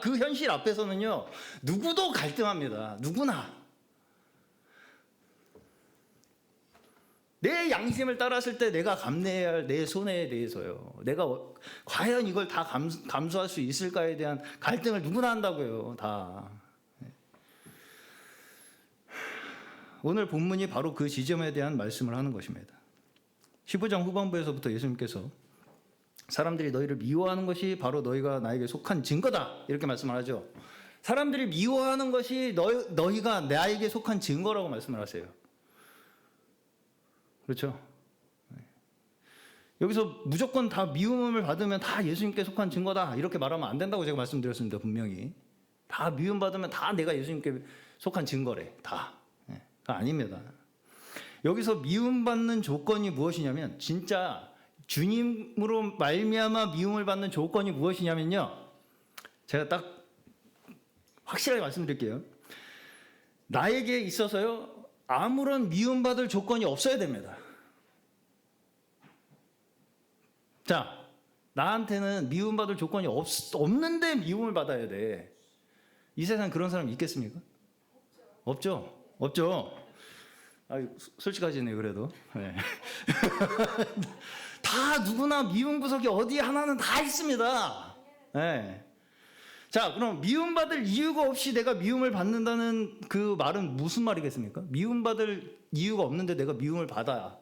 그 현실 앞에서는요, 누구도 갈등합니다. 누구나. 내 양심을 따랐을 때 내가 감내해야 할 내 손해에 대해서요. 내가 과연 이걸 다 감수할 수 있을까에 대한 갈등을 누구나 한다고요. 다. 오늘 본문이 바로 그 지점에 대한 말씀을 하는 것입니다. 15장 후반부에서부터 예수님께서 사람들이 너희를 미워하는 것이 바로 너희가 나에게 속한 증거다. 이렇게 말씀을 하죠. 사람들이 미워하는 것이 너희가 나에게 속한 증거라고 말씀을 하세요. 그렇죠? 여기서 무조건 다 미움을 받으면 다 예수님께 속한 증거다 이렇게 말하면 안 된다고 제가 말씀드렸습니다. 분명히 다 미움 받으면 다 내가 예수님께 속한 증거래. 다 아닙니다. 여기서 미움 받는 조건이 무엇이냐면 진짜 주님으로 말미암아 미움을 받는 조건이 무엇이냐면요. 제가 딱 확실하게 말씀드릴게요. 나에게 있어서요. 아무런 미움받을 조건이 없어야 됩니다. 자, 나한테는 미움받을 조건이 없는데 미움을 받아야 돼. 이 세상에 그런 사람 있겠습니까? 없죠. 솔직하시네요, 그래도. 네. 다 누구나 미움 구석이 어디 하나는 다 있습니다. 네. 자, 그럼 미움받을 이유가 없이 내가 미움을 받는다는 그 말은 무슨 말이겠습니까? 미움받을 이유가 없는데 내가 미움을 받아야.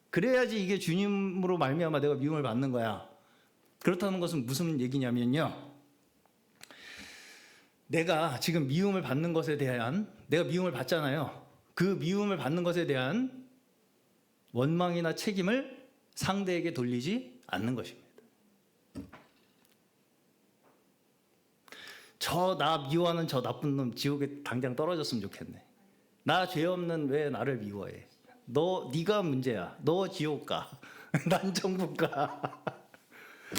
그래야지 이게 주님으로 말미암아 내가 미움을 받는 거야. 그렇다는 것은 무슨 얘기냐면요. 내가 지금 미움을 받는 것에 대한, 내가 미움을 받잖아요. 그 미움을 받는 것에 대한 원망이나 책임을 상대에게 돌리지 않는 것입니다. 나 미워하는 저 나쁜 놈 지옥에 당장 떨어졌으면 좋겠네. 나 죄 없는 왜 나를 미워해? 네가 문제야. 너 지옥 가. 난 천국 가.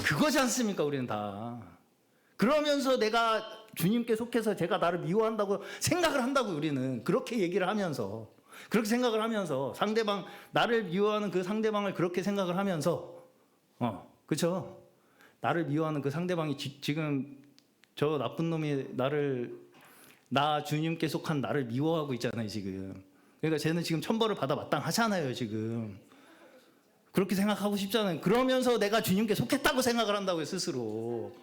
그거지 않습니까? 우리는 다. 그러면서 내가 주님께 속해서 제가 나를 미워한다고 생각을 한다고 우리는 그렇게 얘기를 하면서 그렇게 생각을 하면서 상대방 나를 미워하는 그 상대방을 그렇게 생각을 하면서 그렇죠? 나를 미워하는 그 상대방이 지금 저 나쁜 놈이 나 주님께 속한 나를 미워하고 있잖아요, 지금. 그러니까 쟤는 지금 천벌을 받아 마땅하잖아요, 지금. 그렇게 생각하고 싶잖아요. 그러면서 내가 주님께 속했다고 생각을 한다고요, 스스로.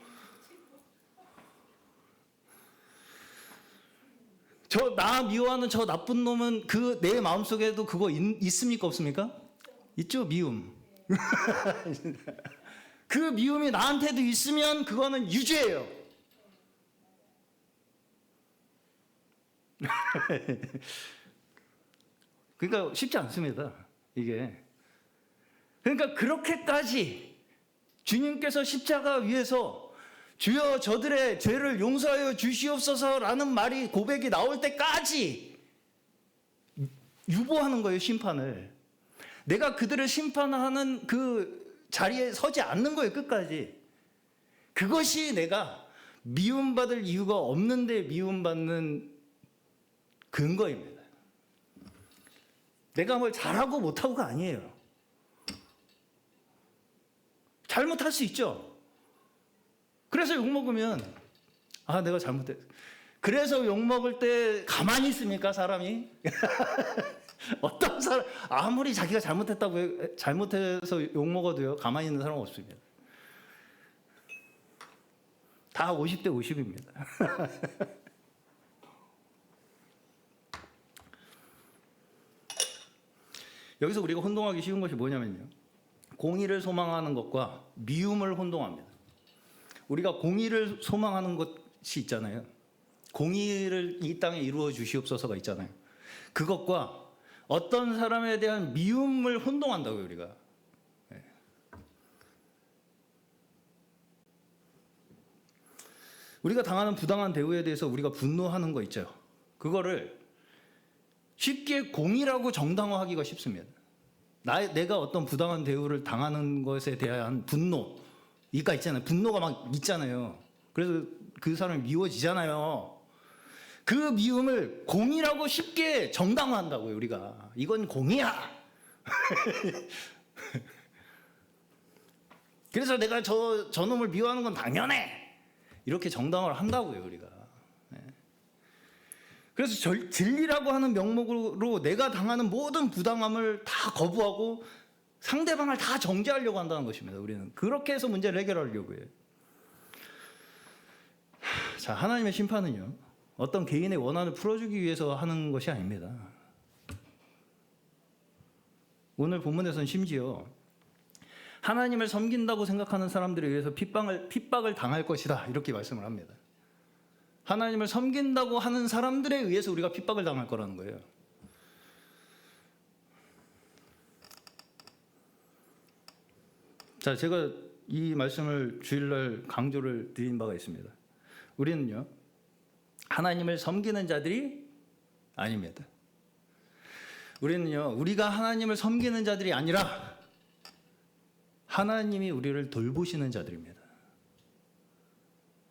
나 미워하는 저 나쁜 놈은 그 내 마음속에도 그거 있습니까, 없습니까? 있죠, 미움. 그 미움이 나한테도 있으면 그거는 유죄예요. 그러니까 쉽지 않습니다, 이게. 그러니까 그렇게까지 주님께서 십자가 위에서 주여 저들의 죄를 용서하여 주시옵소서라는 말이 고백이 나올 때까지 유보하는 거예요, 심판을. 내가 그들을 심판하는 그 자리에 서지 않는 거예요, 끝까지. 그것이 내가 미움받을 이유가 없는데 미움받는 근거입니다. 내가 뭘 잘하고 못하고가 아니에요. 잘못할 수 있죠. 그래서 욕먹으면 내가 잘못했어. 그래서 욕먹을 때 가만히 있습니까, 사람이? 어떤 사람 아무리 자기가 잘못해서 욕먹어도요 가만히 있는 사람은 없습니다. 다 50대 50입니다. 여기서 우리가 혼동하기 쉬운 것이 뭐냐면요. 공의를 소망하는 것과 미움을 혼동합니다. 우리가 공의를 소망하는 것이 있잖아요. 공의를 이 땅에 이루어 주시옵소서가 있잖아요. 그것과 어떤 사람에 대한 미움을 혼동한다고요, 우리가. 우리가 당하는 부당한 대우에 대해서 우리가 분노하는 거 있죠. 그거를 쉽게 공의라고 정당화하기가 쉽습니다. 내가 어떤 부당한 대우를 당하는 것에 대한 분노, 이가 있잖아요. 분노가 막 있잖아요. 그래서 그 사람이 미워지잖아요. 그 미움을 공이라고 쉽게 정당화한다고요, 우리가. 이건 공이야. 그래서 내가 저놈을 미워하는 건 당연해. 이렇게 정당화를 한다고요, 우리가. 그래서 진리라고 하는 명목으로 내가 당하는 모든 부당함을 다 거부하고 상대방을 다 정죄하려고 한다는 것입니다. 우리는 그렇게 해서 문제를 해결하려고 해요. 자, 하나님의 심판은요, 어떤 개인의 원한을 풀어주기 위해서 하는 것이 아닙니다. 오늘 본문에서는 심지어 하나님을 섬긴다고 생각하는 사람들에 의해서 핍박을 당할 것이다, 이렇게 말씀을 합니다. 하나님을 섬긴다고 하는 사람들에 의해서 우리가 핍박을 당할 거라는 거예요. 자, 제가 이 말씀을 주일날 강조를 드린 바가 있습니다. 우리는요, 하나님을 섬기는 자들이 아닙니다. 우리는요, 우리가 하나님을 섬기는 자들이 아니라 하나님이 우리를 돌보시는 자들입니다.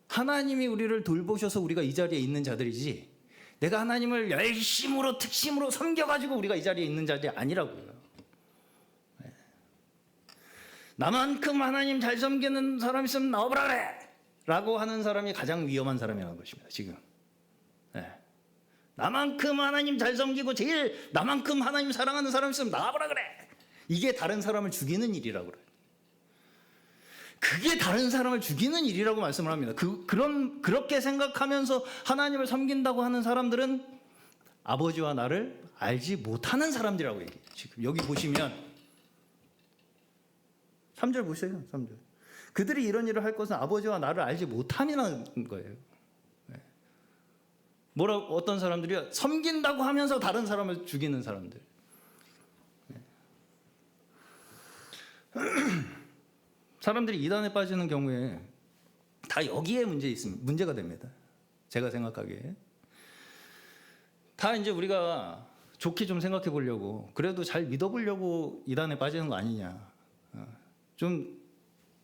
하나님이 우리를 돌보셔서 우리가 이 자리에 있는 자들이지, 내가 하나님을 열심으로 특심으로 섬겨가지고 우리가 이 자리에 있는 자들이 아니라고요. 나만큼 하나님 잘 섬기는 사람 있으면 나와보라 그래! 라고 하는 사람이 가장 위험한 사람이라는 것입니다, 지금. 나만큼 하나님 잘 섬기고 제일 나만큼 하나님 사랑하는 사람 있으면 나와보라 그래! 이게 다른 사람을 죽이는 일이라고 그래요. 그게 다른 사람을 죽이는 일이라고 말씀을 합니다. 그렇게 생각하면서 하나님을 섬긴다고 하는 사람들은 아버지와 나를 알지 못하는 사람들이라고 얘기해요. 지금 여기 보시면 3절 보세요. 3절. 그들이 이런 일을 할 것은 아버지와 나를 알지 못함이라는 거예요. 어떤 사람들이요, 섬긴다고 하면서 다른 사람을 죽이는 사람들. 사람들이 이단에 빠지는 경우에 다 여기에 문제가 됩니다. 제가 생각하기에. 다 이제 우리가 좋게 좀 생각해 보려고, 그래도 잘 믿어보려고 이단에 빠지는 거 아니냐. 좀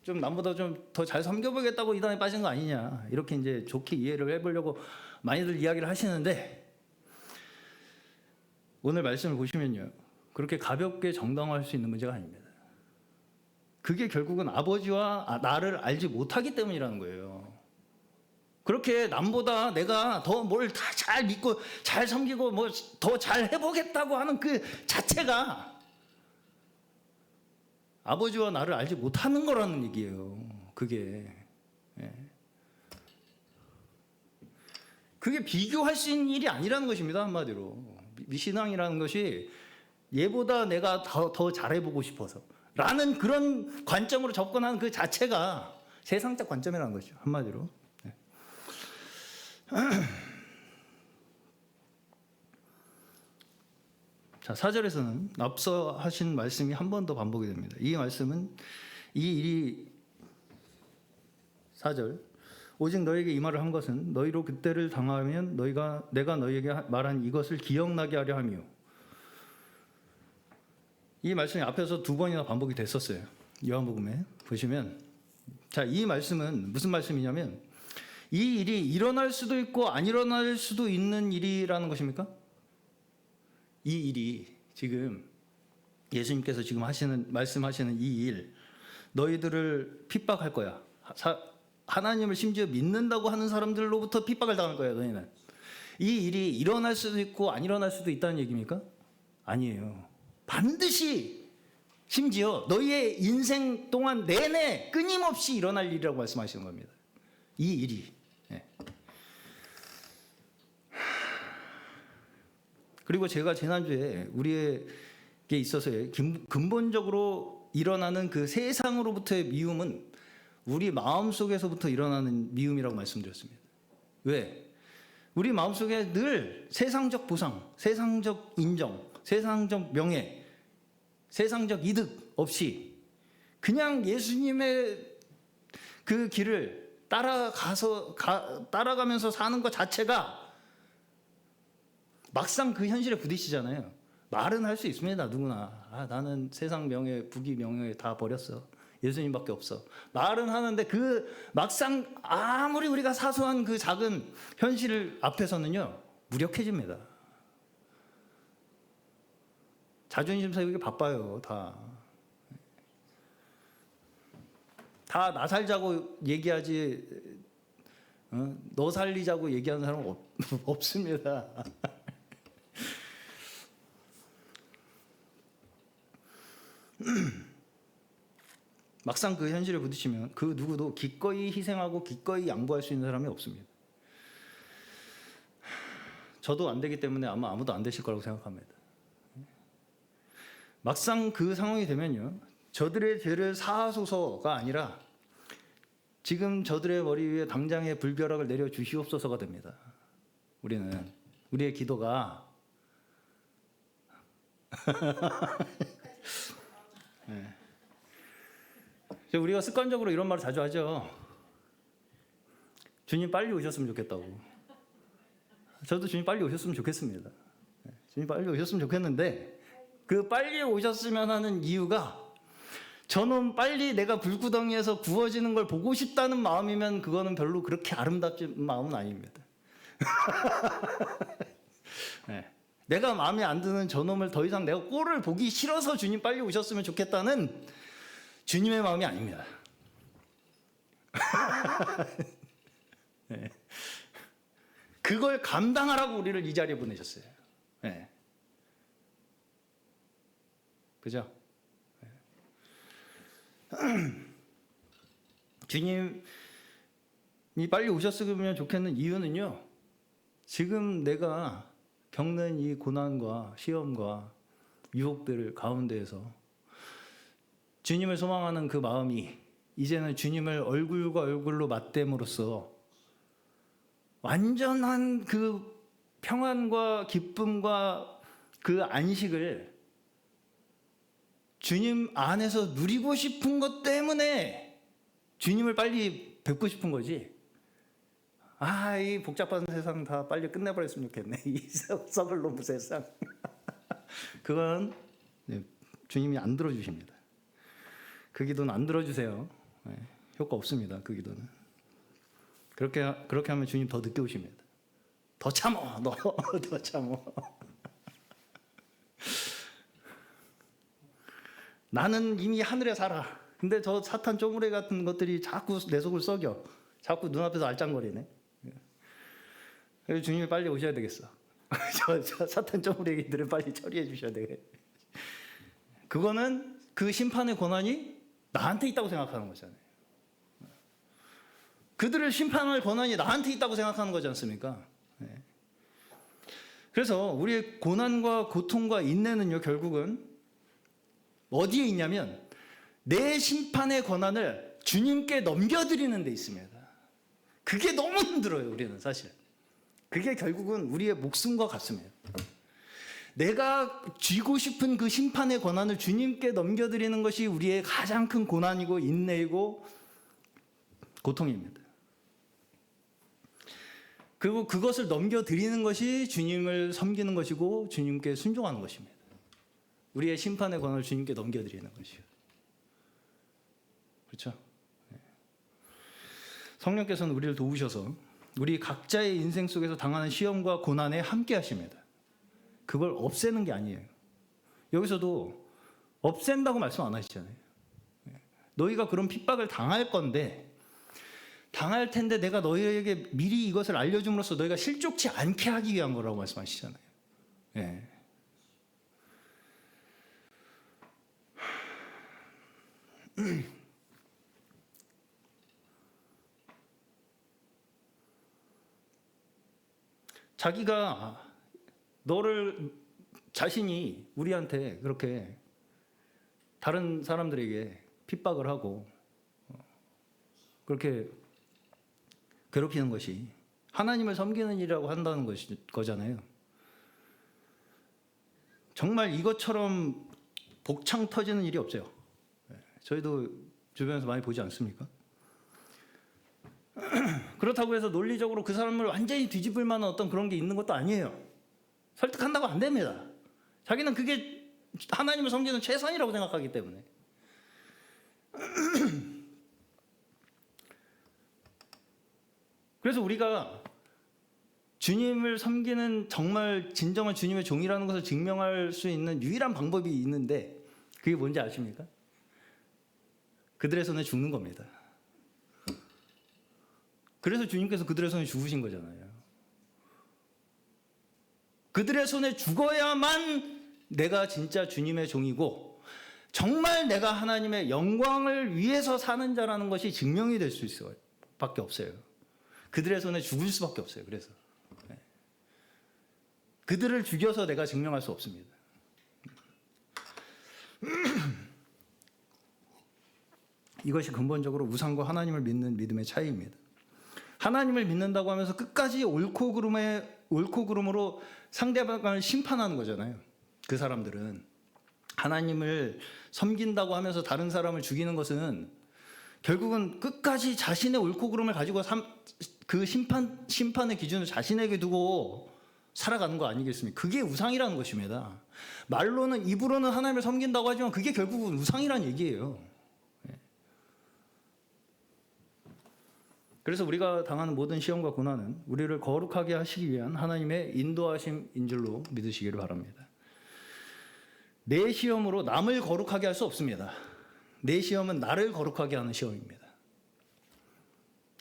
남보다 좀 더 잘 섬겨보겠다고 이단에 빠진 거 아니냐. 이렇게 이제 좋게 이해를 해보려고 많이들 이야기를 하시는데, 오늘 말씀을 보시면요, 그렇게 가볍게 정당화할 수 있는 문제가 아닙니다. 그게 결국은 아버지와 나를 알지 못하기 때문이라는 거예요. 그렇게 남보다 내가 더 뭘 다 잘 믿고 잘 섬기고 뭐 더 잘 해보겠다고 하는 그 자체가 아버지와 나를 알지 못하는 거라는 얘기예요. 그게 비교할 수 있는 일이 아니라는 것입니다. 한마디로 신앙이라는 것이 얘보다 내가 더 잘해보고 싶어서 라는 그런 관점으로 접근하는 그 자체가 세상적 관점이라는 거죠. 한마디로. 자, 4절에서는 앞서 하신 말씀이 한 번 더 반복이 됩니다. 이 말씀은 이 일이 4절, 오직 너에게 이 말을 한 것은 너희로 그때를 당하면 내가 너희에게 말한 이것을 기억나게 하려 함이요. 이 말씀이 앞에서 2번이나 반복이 됐었어요. 요한복음에 보시면, 자, 이 말씀은 무슨 말씀이냐면, 이 일이 일어날 수도 있고 안 일어날 수도 있는 일이라는 것입니까? 이 일이 지금 예수님께서 지금 말씀하시는 이 일, 너희들을 핍박할 거야. 하나님을 심지어 믿는다고 하는 사람들로부터 핍박을 당할 거야, 너희는. 이 일이 일어날 수도 있고 안 일어날 수도 있다는 얘기입니까? 아니에요. 반드시 심지어 너희의 인생 동안 내내 끊임없이 일어날 일이라고 말씀하시는 겁니다. 이 일이. 그리고 제가 지난주에 우리에게 있어서의 근본적으로 일어나는 그 세상으로부터의 미움은 우리 마음속에서부터 일어나는 미움이라고 말씀드렸습니다. 왜? 우리 마음속에 늘 세상적 보상, 세상적 인정, 세상적 명예, 세상적 이득 없이 그냥 예수님의 그 길을 따라가면서 사는 것 자체가 막상 그 현실에 부딪히잖아요. 말은 할 수 있습니다. 누구나. 나는 세상 명예, 부귀 명예 다 버렸어. 예수님밖에 없어. 말은 하는데 그 막상 아무리 우리가 사소한 그 작은 현실 앞에서는요, 무력해집니다. 자존심 세우기 바빠요. 다 나 살자고 얘기하지, 너 살리자고 얘기하는 사람은 없습니다. 막상 그 현실에 부딪히면 그 누구도 기꺼이 희생하고 기꺼이 양보할 수 있는 사람이 없습니다. 저도 안 되기 때문에 아마 아무도 안 되실 거라고 생각합니다. 막상 그 상황이 되면요, 저들의 죄를 사하소서가 아니라 지금 저들의 머리 위에 당장의 불벼락을 내려 주시옵소서가 됩니다. 우리의 기도가 네. 우리가 습관적으로 이런 말을 자주 하죠. 주님 빨리 오셨으면 좋겠다고. 저도 주님 빨리 오셨으면 좋겠습니다. 주님 빨리 오셨으면 좋겠는데, 그 빨리 오셨으면 하는 이유가 저는 빨리 내가 불구덩이에서 구워지는 걸 보고 싶다는 마음이면 그거는 별로 그렇게 아름답진 마음은 아닙니다. 네. 내가 마음에 안 드는 저놈을 더 이상 내가 꼴을 보기 싫어서 주님 빨리 오셨으면 좋겠다는 주님의 마음이 아닙니다. 네. 그걸 감당하라고 우리를 이 자리에 보내셨어요. 네. 그죠? 주님이 빨리 오셨으면 좋겠는 이유는요, 지금 내가 겪는 이 고난과 시험과 유혹들 가운데에서 주님을 소망하는 그 마음이 이제는 주님을 얼굴과 얼굴로 맞댐으로써 완전한 그 평안과 기쁨과 그 안식을 주님 안에서 누리고 싶은 것 때문에 주님을 빨리 뵙고 싶은 거지. 이 복잡한 세상 다 빨리 끝내버렸으면 좋겠네. 이 썩을 놈의 세상. 그건 주님이 안 들어주십니다. 그 기도는 안 들어주세요. 효과 없습니다. 그 기도는. 그렇게 하면 주님 더 늦게 오십니다. 더 참어, 너 더 참어. 나는 이미 하늘에 살아. 근데 저 사탄 쪼무레 같은 것들이 자꾸 내 속을 썩여. 자꾸 눈앞에서 알짱거리네. 그래서 주님이 빨리 오셔야 되겠어. 저 사탄 쪼무레기들을 빨리 처리해 주셔야 되겠어. 그거는 그 심판의 권한이 나한테 있다고 생각하는 거잖아요. 그들을 심판할 권한이 나한테 있다고 생각하는 거지 않습니까? 그래서 우리의 고난과 고통과 인내는요, 결국은 어디에 있냐면 내 심판의 권한을 주님께 넘겨드리는 데 있습니다. 그게 너무 힘들어요. 우리는 사실 그게 결국은 우리의 목숨과 같습니다. 내가 쥐고 싶은 그 심판의 권한을 주님께 넘겨드리는 것이 우리의 가장 큰 고난이고 인내이고 고통입니다. 그리고 그것을 넘겨드리는 것이 주님을 섬기는 것이고 주님께 순종하는 것입니다. 우리의 심판의 권한을 주님께 넘겨드리는 것이요. 그렇죠? 성령께서는 우리를 도우셔서 우리 각자의 인생 속에서 당하는 시험과 고난에 함께 하십니다. 그걸 없애는 게 아니에요. 여기서도 없앤다고 말씀 안 하시잖아요. 너희가 그런 핍박을 당할 건데, 당할 텐데 내가 너희에게 미리 이것을 알려줌으로써 너희가 실족치 않게 하기 위한 거라고 말씀하시잖아요. 예. 자기가 자신이 우리한테 그렇게 다른 사람들에게 핍박을 하고 그렇게 괴롭히는 것이 하나님을 섬기는 일이라고 한다는 거잖아요. 정말 이것처럼 복창 터지는 일이 없어요. 저희도 주변에서 많이 보지 않습니까? 그렇다고 해서 논리적으로 그 사람을 완전히 뒤집을 만한 어떤 그런 게 있는 것도 아니에요. 설득한다고 안 됩니다. 자기는 그게 하나님을 섬기는 최선이라고 생각하기 때문에. 그래서 우리가 주님을 섬기는 정말 진정한 주님의 종이라는 것을 증명할 수 있는 유일한 방법이 있는데 그게 뭔지 아십니까? 그들의 손에 죽는 겁니다. 그래서 주님께서 그들의 손에 죽으신 거잖아요. 그들의 손에 죽어야만 내가 진짜 주님의 종이고 정말 내가 하나님의 영광을 위해서 사는 자라는 것이 증명이 될 수 있을 밖에 없어요. 그들의 손에 죽을 수밖에 없어요. 그래서 그들을 죽여서 내가 증명할 수 없습니다. 이것이 근본적으로 우상과 하나님을 믿는 믿음의 차이입니다. 하나님을 믿는다고 하면서 끝까지 옳고 그름으로 상대방을 심판하는 거잖아요. 그 사람들은 하나님을 섬긴다고 하면서 다른 사람을 죽이는 것은 결국은 끝까지 자신의 옳고 그름을 가지고 그 심판의 기준을 자신에게 두고 살아가는 거 아니겠습니까? 그게 우상이라는 것입니다. 말로는 입으로는 하나님을 섬긴다고 하지만 그게 결국은 우상이라는 얘기예요. 그래서 우리가 당하는 모든 시험과 고난은 우리를 거룩하게 하시기 위한 하나님의 인도하심인 줄로 믿으시기를 바랍니다. 내 시험으로 남을 거룩하게 할 수 없습니다. 내 시험은 나를 거룩하게 하는 시험입니다.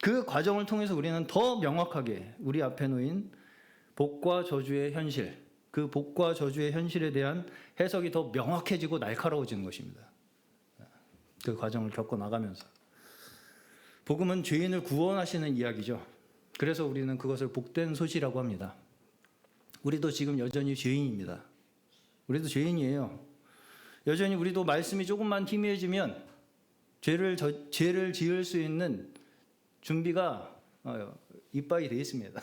그 과정을 통해서 우리는 더 명확하게 우리 앞에 놓인 복과 저주의 현실, 그 복과 저주의 현실에 대한 해석이 더 명확해지고 날카로워지는 것입니다. 그 과정을 겪어 나가면서. 복음은 죄인을 구원하시는 이야기죠. 그래서 우리는 그것을 복된 소식이라고 합니다. 우리도 지금 여전히 죄인입니다. 우리도 죄인이에요. 여전히 우리도 말씀이 조금만 희미해지면 죄를 지을 수 있는 준비가 이빠이 되어 있습니다.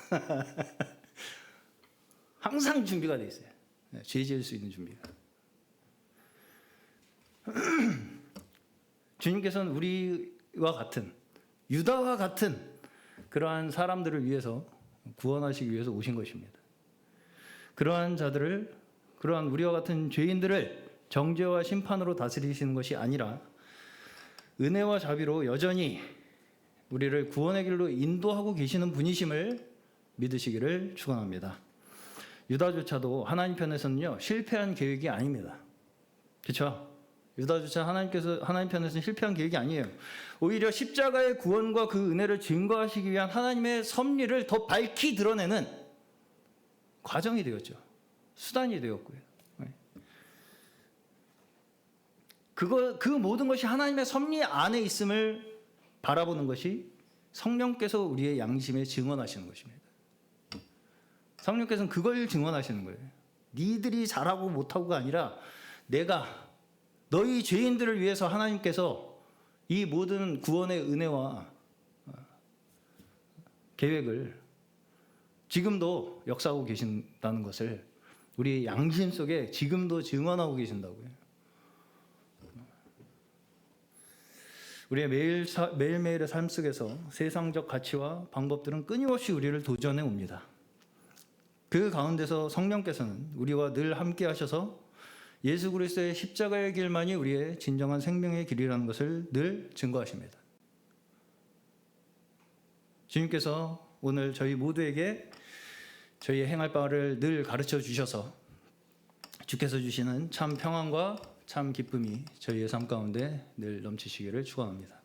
항상 준비가 되어 있어요. 죄 지을 수 있는 준비가. 주님께서는 우리와 같은 유다와 같은 그러한 사람들을 위해서 구원하시기 위해서 오신 것입니다. 그러한 자들을, 그러한 우리와 같은 죄인들을 정죄와 심판으로 다스리시는 것이 아니라 은혜와 자비로 여전히 우리를 구원의 길로 인도하고 계시는 분이심을 믿으시기를 축원합니다. 유다조차도 하나님 편에서는요 실패한 계획이 아닙니다. 그렇죠? 유다조차 하나님 편에서는 실패한 계획이 아니에요. 오히려 십자가의 구원과 그 은혜를 증거하시기 위한 하나님의 섭리를 더 밝히 드러내는 과정이 되었죠. 수단이 되었고요. 그 모든 것이 하나님의 섭리 안에 있음을 바라보는 것이 성령께서 우리의 양심에 증언하시는 것입니다. 성령께서는 그걸 증언하시는 거예요. 니들이 잘하고 못하고가 아니라 내가 너희 죄인들을 위해서 하나님께서 이 모든 구원의 은혜와 계획을 지금도 역사하고 계신다는 것을 우리 양심 속에 지금도 증언하고 계신다고요. 우리의 매일매일의 삶 속에서 세상적 가치와 방법들은 끊임없이 우리를 도전해 옵니다. 그 가운데서 성령께서는 우리와 늘 함께 하셔서 예수 그리스도의 십자가의 길만이 우리의 진정한 생명의 길이라는 것을 늘 증거하십니다. 주님께서 오늘 저희 모두에게 저희의 행할 바를 늘 가르쳐 주셔서 주께서 주시는 참 평안과 참 기쁨이 저희의 삶 가운데 늘 넘치시기를 축원합니다.